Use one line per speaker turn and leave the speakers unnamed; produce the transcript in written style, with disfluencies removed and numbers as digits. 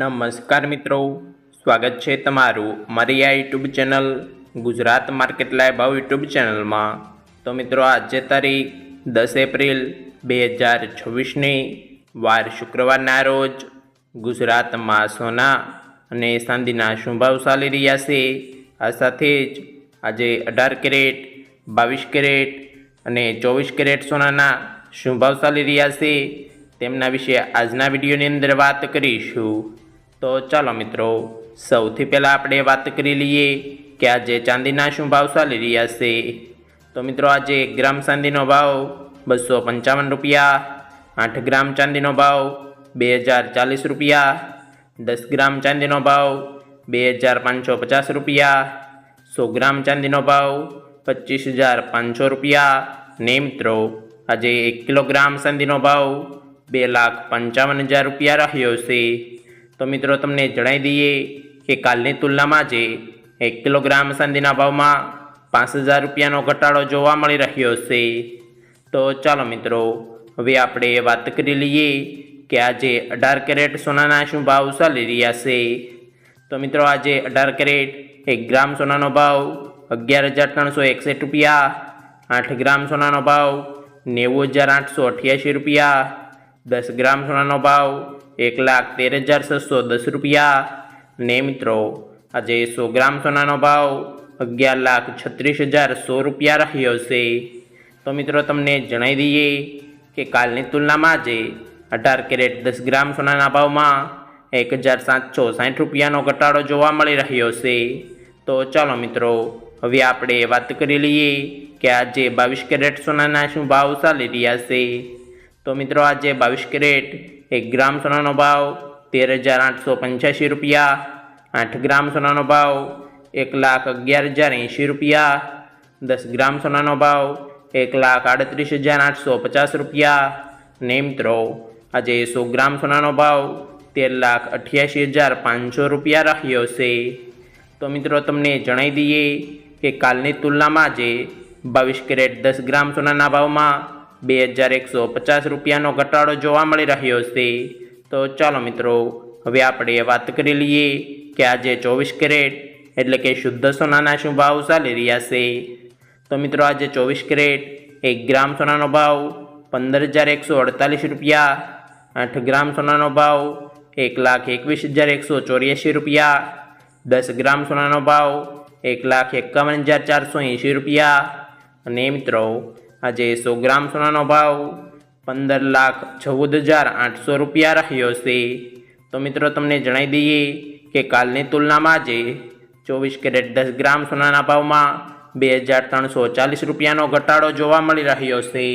નમસ્કાર મિત્રો, સ્વાગત છે તમારું મારી આ YouTube channel Gujarat market live ભાવ યુટ્યુબ ચેનલમાં। તો મિત્રો આજે તારીખ 10 એપ્રિલ 2026ની વાર શુક્રવારના રોજ ગુજરાતમાં સોના અને ચાંદીના શું ભાવ ચાલી રહ્યા છે, આ સાથે જ આજે 18 કેરેટ, 22 કેરેટ અને 24 કેરેટ સોનાના શું ભાવ ચાલી રહ્યા છે તેમના વિશે આજના વિડીયોની અંદર વાત કરીશું। તો ચાલો મિત્રો, સૌથી પહેલાં આપણે વાત કરી લઈએ કે આજે ચાંદીના શું ભાવ ચાલી રહ્યા છે। તો મિત્રો આજે 1 ગ્રામ ચાંદીનો ભાવ 255 રૂપિયા, 8 ગ્રામ ચાંદીનો ભાવ 2040 રૂપિયા, 10 ગ્રામ ચાંદીનો ભાવ 2550 રૂપિયા, 100 ગ્રામ ચાંદીનો ભાવ 25500 રૂપિયા ને મિત્રો આજે 1 કિલોગ્રામ ચાંદીનો ભાવ 2,55,000 રૂપિયા રહ્યો છે। તો મિત્રો તમને જણાવી દઈએ કે કાલની તુલનામાં આજે 1 કિલોગ્રામ ચાંદીના ભાવમાં 5,000 રૂપિયાનો ઘટાડો જોવા મળી રહ્યો છે। તો ચાલો મિત્રો હવે આપણે વાત કરી લઈએ કે આજે 18 કેરેટ સોનાના શું ભાવ ચાલી રહ્યા છે। તો મિત્રો આજે 18 કેરેટ 1 ગ્રામ સોનાનો ભાવ 11,361 રૂપિયા, 8 ગ્રામ સોનાનો ભાવ 90,888 રૂપિયા, 10 ગ્રામ સોનાનો ભાવ 1,13,610 રૂપિયા ને મિત્રો આજે 100 ગ્રામ સોનાનો ભાવ 11,36,100 રૂપિયા રહ્યો છે। તો મિત્રો તમને જણાવી દઈએ કે કાલની તુલનામાં આજે 18 કેરેટ 10 ગ્રામ સોનાના ભાવમાં 1,760 રૂપિયાનો ઘટાડો જોવા મળી રહ્યો છે। તો ચાલો મિત્રો હવે આપણે વાત કરી લઈએ કે આજે 22 કેરેટ સોનાના શું ભાવ ચાલી રહ્યા છે। તો મિત્રો આજે 22 કેરેટ 1 ગ્રામ સોનાનો ભાવ 13,885 રૂપિયા, 8 ગ્રામ સોનાનો ભાવ 1,11,080 રૂપિયા, 10 ગ્રામ સોનાનો ભાવ 1,38,850 રૂપિયા ને મિત્રો આજે 100 ગ્રામ સોનાનો ભાવ 13,88,500 રૂપિયા રહ્યો છે। તો મિત્રો તમને જણાવી દઈએ કે કાલની તુલનામાં આજે 22 કેરેટ 10 ગ્રામ સોનાના ભાવમાં 2,150 રૂપિયાનો ઘટાડો જોવા મળી રહ્યો છે। તો ચાલો મિત્રો હવે આપણે વાત કરી લઈએ કે આજે 24 કેરેટ એટલે કે શુદ્ધ સોનાના શું ભાવ ચાલી રહ્યા છે। તો મિત્રો આજે 24 કેરેટ 1 ગ્રામ સોનાનો ભાવ 15,148 રૂપિયા, 8 ગ્રામ સોનાનો ભાવ 1,21,184 રૂપિયા, 10 ગ્રામ સોનાનો ભાવ 1,51,480 રૂપિયા અને મિત્રો આજે 100 ગ્રામ સોનાનો ભાવ 15,14,800 રૂપિયા રહ્યો છે। તો મિત્રો તમને જણાવી દઈએ કે કાલની તુલનામાં આજે 24 કેરેટ 10 ગ્રામ સોનાના ભાવમાં 2,340 રૂપિયાનો ઘટાડો જોવા મળી રહ્યો છે।